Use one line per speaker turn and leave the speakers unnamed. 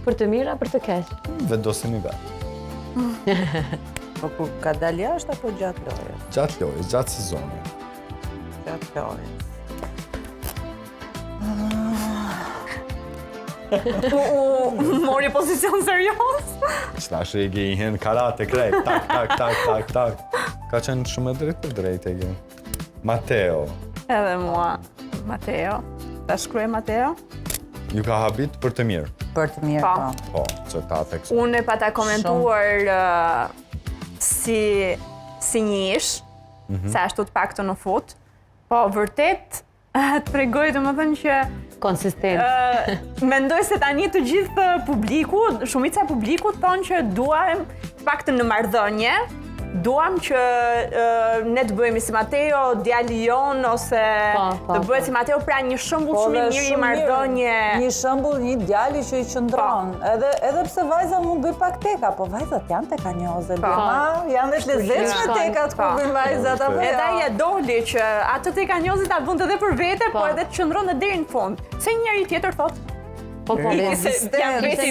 Për të mira, për të keq.
Vendosini vetë.
Po kur ka dalë jashtë apo gjatë lojës?
Gjatë lojës, gjatë sezonit.
Gjatë lojës.
Mori pozicion serios.
Qëtash e gi hen karate krejt, tak. Ka qenë shumë e drejt e gi. Mateo.
Edhe mua, Mateo. Ta shkruaj Mateo?
Ju ka habit për të mirë.
Për të mirë,
Po.
po.
Po, që ta tekst.
Unë e pata komentuar si një ish, se ashtu të pak të në fut, po vërtet të tregoj të më thënë që
Konsistent.
mendoj se tani të gjithë publiku, shumica e publikut thonë që duam të pak të në marrëdhënie, duam që ne të bëhemi si Mateo, djali jon, ose
Po,
të bëhet si Mateo, pra një shembull shumë i mirë i marrëdhënie.
Një shembull, një djali që i qëndron. Edhe pse vajza mund bëj pak teka, po vajzat janë tekanjoze. Janë dhe të lezetshme tekat ku bëjnë vajzat apo jo.
Edhe ai e doli që atë tekanjozit ta bënte edhe për vete, po edhe të qëndron deri në fund. Se njëri tjetër thotë,
Po,
janë veti